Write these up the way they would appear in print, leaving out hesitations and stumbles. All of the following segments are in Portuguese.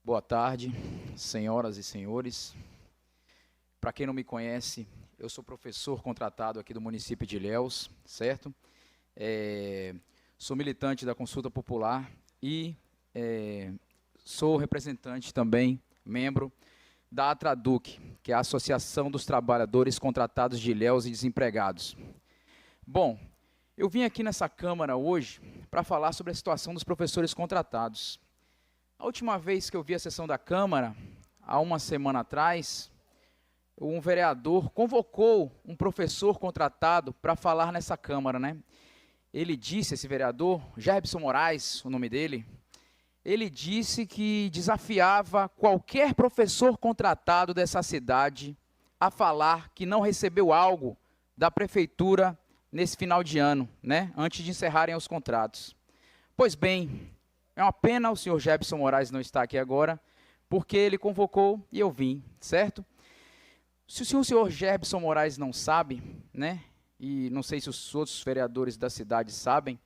Boa tarde, senhoras e senhores. Para quem não me conhece, eu sou professor contratado aqui do município de Ilhéus, certo? Sou militante da Consulta Popular e sou representante também, membro da Atraduc, que é a Associação dos Trabalhadores Contratados de Ilhéus e Desempregados. Bom, eu vim aqui nessa Câmara hoje para falar sobre a situação dos professores contratados. A última vez que eu vi a sessão da Câmara, há uma semana atrás, um vereador convocou um professor contratado para falar nessa Câmara, né? Ele disse, esse vereador, Gerbson Moraes, o nome dele, ele disse que desafiava qualquer professor contratado dessa cidade a falar que não recebeu algo da prefeitura nesse final de ano, né? Antes de encerrarem os contratos. Pois bem, é uma pena o senhor Gerbson Moraes não estar aqui agora, porque ele convocou e eu vim, certo? Se o senhor Gerbson Moraes não sabe, né, e não sei se os outros vereadores da cidade sabem,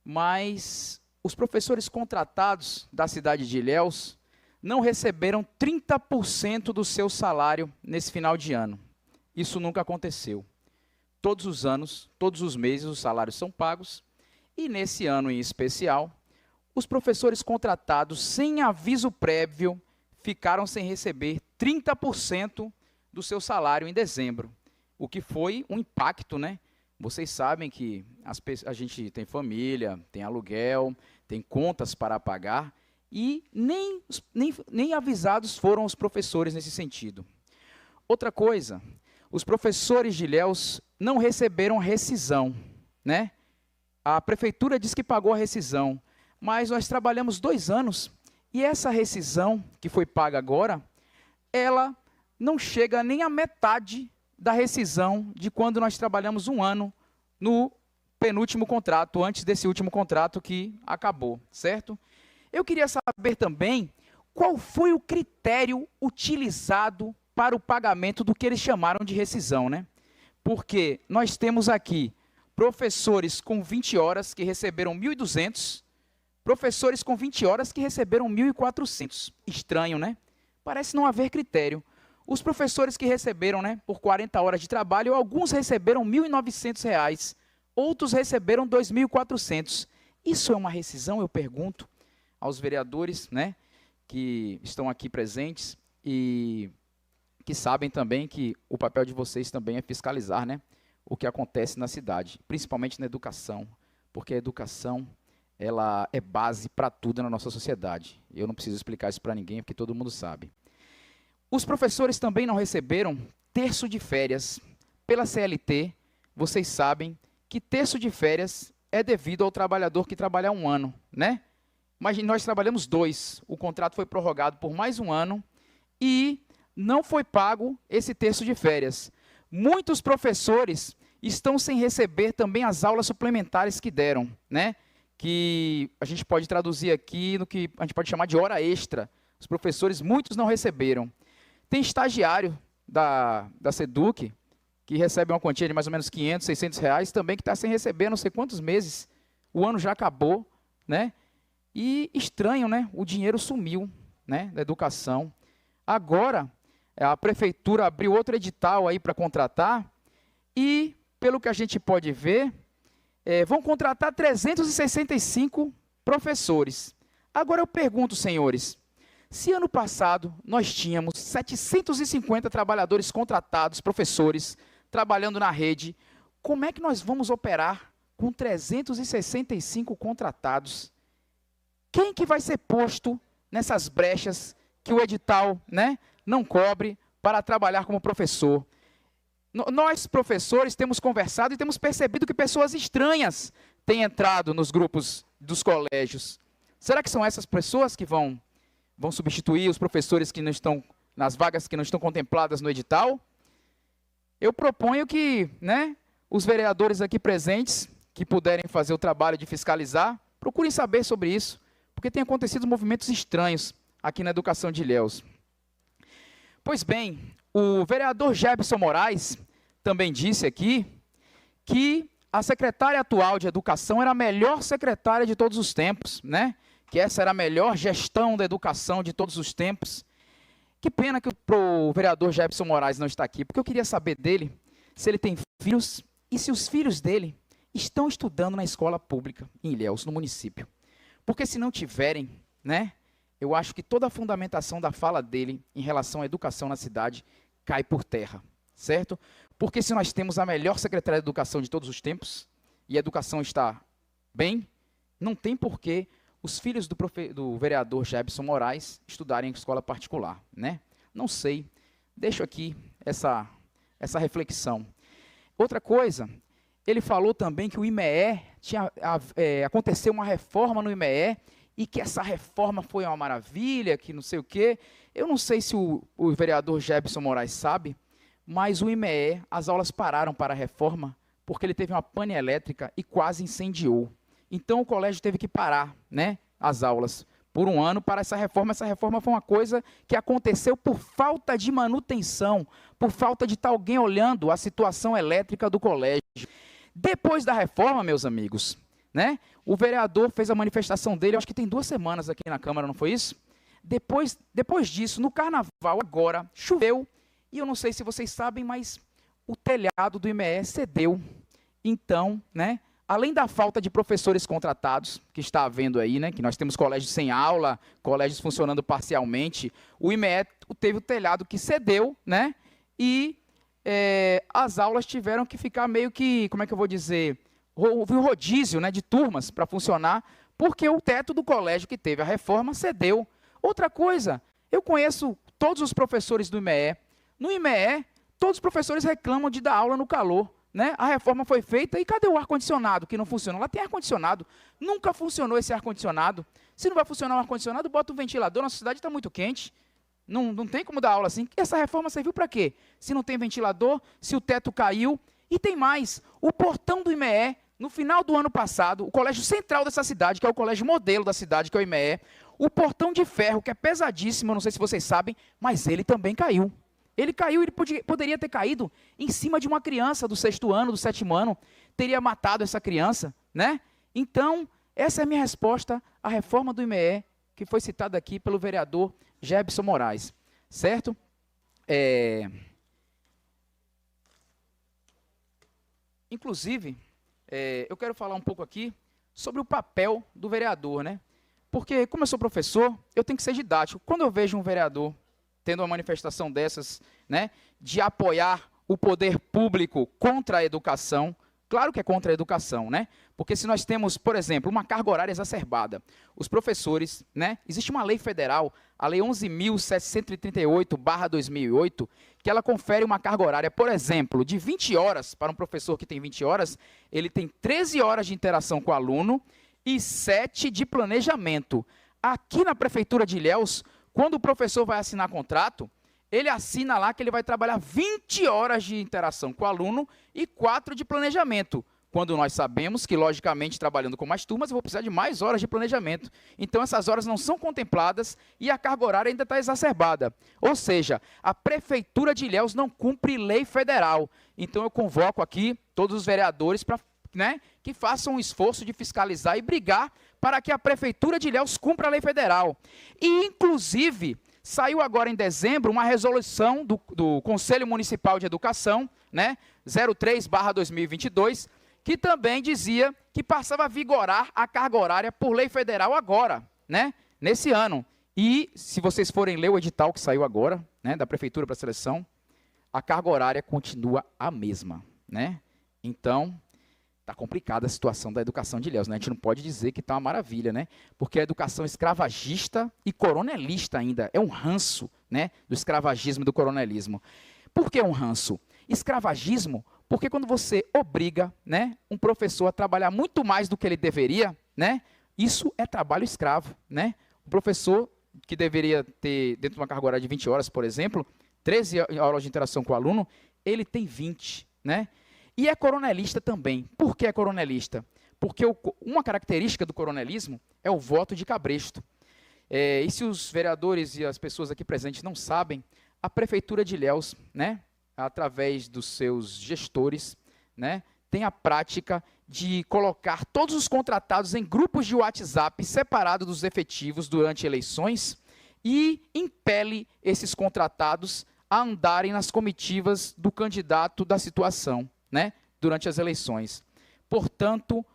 mas os professores contratados da cidade de Ilhéus não receberam 30% do seu salário nesse final de ano. Isso nunca aconteceu. Todos os anos, todos os meses, os salários são pagos, e nesse ano em especial, os professores contratados sem aviso prévio ficaram sem receber 30% do seu salário em dezembro, o que foi um impacto, né? Vocês sabem que a gente tem família, tem aluguel, tem contas para pagar, e nem avisados foram os professores nesse sentido. Outra coisa, os professores de Ilhéus não receberam rescisão, né? A prefeitura diz que pagou a rescisão, mas nós trabalhamos 2 anos e essa rescisão que foi paga agora, ela não chega nem à metade da rescisão de quando nós trabalhamos 1 ano no penúltimo contrato, antes desse último contrato que acabou, certo? Eu queria saber também qual foi o critério utilizado para o pagamento do que eles chamaram de rescisão, né? Porque nós temos aqui professores com 20 horas que receberam 1.200, professores com 20 horas que receberam 1.400. Estranho, né? Parece não haver critério. Os professores que receberam, né, por 40 horas de trabalho, alguns receberam R$ 1.900, outros receberam 2.400. Isso é uma rescisão, eu pergunto aos vereadores, né, que estão aqui presentes e que sabem também que o papel de vocês também é fiscalizar, né, o que acontece na cidade, principalmente na educação, porque a educação ela é base para tudo na nossa sociedade. Eu não preciso explicar isso para ninguém, porque todo mundo sabe. Os professores também não receberam terço de férias. Pela CLT, vocês sabem que terço de férias é devido ao trabalhador que trabalha 1 ano, né? Mas nós trabalhamos 2, o contrato foi prorrogado por mais 1 ano e não foi pago esse terço de férias. Muitos professores estão sem receber também as aulas suplementares que deram, né? Que a gente pode traduzir aqui no que a gente pode chamar de hora extra. Os professores, muitos não receberam. Tem estagiário da SEDUC, que recebe uma quantia de mais ou menos R$ 500, R$ 600, também que está sem receber não sei quantos meses. O ano já acabou, né? E estranho, né? O dinheiro sumiu, né, da educação. Agora, a prefeitura abriu outro edital aí para contratar e, pelo que a gente pode ver, vão contratar 365 professores. Agora eu pergunto, senhores, se ano passado nós tínhamos 750 trabalhadores contratados, professores, trabalhando na rede, como é que nós vamos operar com 365 contratados? Quem que vai ser posto nessas brechas que o edital, né, não cobre para trabalhar como professor? Nós, professores, temos conversado e temos percebido que pessoas estranhas têm entrado nos grupos dos colégios. Será que são essas pessoas que vão substituir os professores que não estão, nas vagas que não estão contempladas no edital? Eu proponho que, né, os vereadores aqui presentes, que puderem fazer o trabalho de fiscalizar, procurem saber sobre isso, porque tem acontecido movimentos estranhos aqui na educação de Ilhéus. Pois bem, o vereador Gerbson Moraes também disse aqui que a secretária atual de Educação era a melhor secretária de todos os tempos, né? que essa era a melhor gestão da educação de todos os tempos. Que pena que o vereador Jefferson Moraes não está aqui, porque eu queria saber dele se ele tem filhos e se os filhos dele estão estudando na escola pública em Ilhéus, no município. Porque se não tiverem, né, eu acho que toda a fundamentação da fala dele em relação à educação na cidade cai por terra, certo? Porque se nós temos a melhor secretária de educação de todos os tempos, e a educação está bem, não tem porquê os filhos do vereador Jefferson Moraes estudarem em escola particular, né? Não sei, deixo aqui essa reflexão. Outra coisa, ele falou também que o IME aconteceu uma reforma no IME e que essa reforma foi uma maravilha, que não sei o quê. Eu não sei se o vereador Jefferson Moraes sabe, mas o IME, as aulas pararam para a reforma porque ele teve uma pane elétrica e quase incendiou. Então o colégio teve que parar, né, as aulas por um ano para essa reforma. Essa reforma foi uma coisa que aconteceu por falta de manutenção, por falta de estar alguém olhando a situação elétrica do colégio. Depois da reforma, meus amigos, né, o vereador fez a manifestação dele, acho que tem 2 semanas aqui na Câmara, não foi isso? Depois disso, no Carnaval, agora, choveu, e eu não sei se vocês sabem, mas o telhado do IME cedeu. Então, né, além da falta de professores contratados, que está havendo aí, né, que nós temos colégios sem aula, colégios funcionando parcialmente, o IME teve o telhado que cedeu, né, e as aulas tiveram que ficar meio que, como é que eu vou dizer, houve um rodízio, né, de turmas para funcionar, porque o teto do colégio que teve a reforma cedeu. Outra coisa, eu conheço todos os professores do IME. No IME, todos os professores reclamam de dar aula no calor, né? A reforma foi feita e cadê o ar-condicionado que não funciona? Lá tem ar-condicionado. Nunca funcionou esse ar-condicionado. Se não vai funcionar o ar-condicionado, bota um ventilador. Nossa cidade está muito quente. Não tem como dar aula assim. Essa reforma serviu para quê? Se não tem ventilador, se o teto caiu. E tem mais. O portão do IME, no final do ano passado, o colégio central dessa cidade, que é o colégio modelo da cidade, que é o IME, o portão de ferro, que é pesadíssimo, eu não sei se vocês sabem, mas ele também caiu. Ele caiu, ele poderia ter caído em cima de uma criança do 6º ano, do 7º ano, teria matado essa criança, né? Então, essa é a minha resposta à reforma do IME, que foi citada aqui pelo vereador Jefferson Moraes, certo? Inclusive, eu quero falar um pouco aqui sobre o papel do vereador, né? Porque, como eu sou professor, eu tenho que ser didático. Quando eu vejo um vereador tendo uma manifestação dessas, né, de apoiar o poder público contra a educação, claro que é contra a educação, né? Porque se nós temos, por exemplo, uma carga horária exacerbada, os professores, né, existe uma lei federal, a Lei 11.738/2008, que ela confere uma carga horária, por exemplo, de 20 horas, para um professor que tem 20 horas, ele tem 13 horas de interação com o aluno e 7 de planejamento. Aqui na Prefeitura de Ilhéus, quando o professor vai assinar contrato, ele assina lá que ele vai trabalhar 20 horas de interação com o aluno e 4 de planejamento. Quando nós sabemos que, logicamente, trabalhando com mais turmas, eu vou precisar de mais horas de planejamento. Então, essas horas não são contempladas e a carga horária ainda está exacerbada. Ou seja, a Prefeitura de Ilhéus não cumpre lei federal. Então, eu convoco aqui todos os vereadores para, né, que façam um esforço de fiscalizar e brigar para que a Prefeitura de Ilhéus cumpra a lei federal. E, inclusive, saiu agora em dezembro uma resolução do Conselho Municipal de Educação, né, 03/2022, que também dizia que passava a vigorar a carga horária por lei federal agora, né, nesse ano. E, se vocês forem ler o edital que saiu agora, né, da Prefeitura para a seleção, a carga horária continua a mesma, né? Então, está complicada a situação da educação de Ilhéus, né? A gente não pode dizer que está uma maravilha, né? Porque a educação escravagista e coronelista ainda é um ranço, né, do escravagismo e do coronelismo. Por que um ranço? Escravagismo, porque quando você obriga, né, um professor a trabalhar muito mais do que ele deveria, né, isso é trabalho escravo, né? O professor que deveria ter, dentro de uma carga horária de 20 horas, por exemplo, 13 horas de interação com o aluno, ele tem 20, né? E é coronelista também. Por que é coronelista? Porque uma característica do coronelismo é o voto de cabresto. E se os vereadores e as pessoas aqui presentes não sabem, a Prefeitura de Ilhéus, né, através dos seus gestores, né, tem a prática de colocar todos os contratados em grupos de WhatsApp separados dos efetivos durante eleições e impele esses contratados a andarem nas comitivas do candidato da situação, né, durante as eleições. Portanto,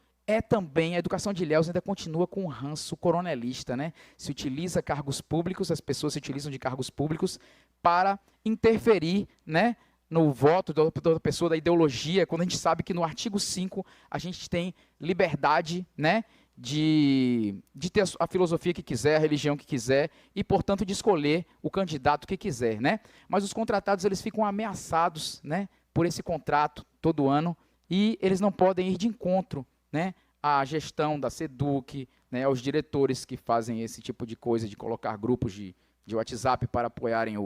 também, a educação de Ilhéus ainda continua com um ranço coronelista, né? Se utiliza cargos públicos, as pessoas se utilizam de cargos públicos para interferir, né, no voto da pessoa, da ideologia, quando a gente sabe que no artigo 5 a gente tem liberdade, né, de ter a filosofia que quiser, a religião que quiser e, portanto, de escolher o candidato que quiser, né? Mas os contratados, eles ficam ameaçados, né, por esse contrato todo ano e eles não podem ir de encontro, né, à gestão da SEDUC, né, aos diretores que fazem esse tipo de coisa, de colocar grupos de WhatsApp para apoiarem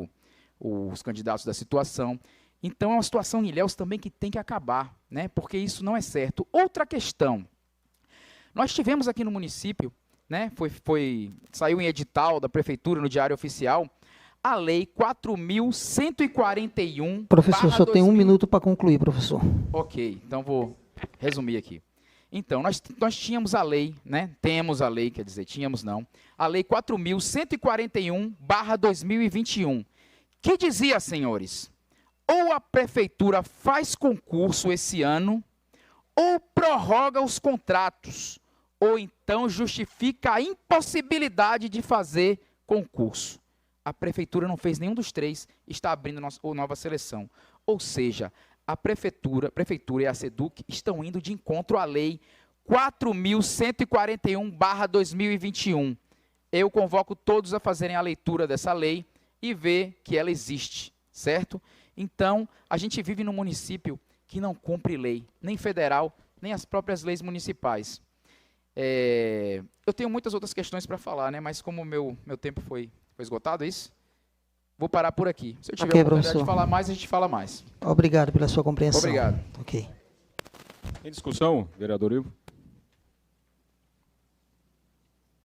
os candidatos da situação. Então, é uma situação em Ilhéus também que tem que acabar, né, porque isso não é certo. Outra questão, nós tivemos aqui no município, né, saiu em edital da prefeitura, no Diário Oficial, a Lei 4.141... Professor, só tem 1 minuto para concluir, professor. Ok, então vou resumir aqui. Então, nós tínhamos a lei, né? Temos a lei, quer dizer, tínhamos não, a Lei 4.141/2021, que dizia, senhores, ou a prefeitura faz concurso esse ano, ou prorroga os contratos, ou então justifica a impossibilidade de fazer concurso. A prefeitura não fez nenhum dos três, está abrindo nova seleção. Ou seja, a prefeitura e a SEDUC estão indo de encontro à Lei 4.141/2021. Eu convoco todos a fazerem a leitura dessa lei e ver que ela existe, certo? Então, a gente vive num município que não cumpre lei, nem federal, nem as próprias leis municipais. Eu tenho muitas outras questões para falar, né? Mas como o meu tempo foi esgotado, é isso? Vou parar por aqui. Se eu tiver oportunidade de falar mais, a gente fala mais. Obrigado pela sua compreensão. Obrigado. Ok. Em discussão, vereador Ivo?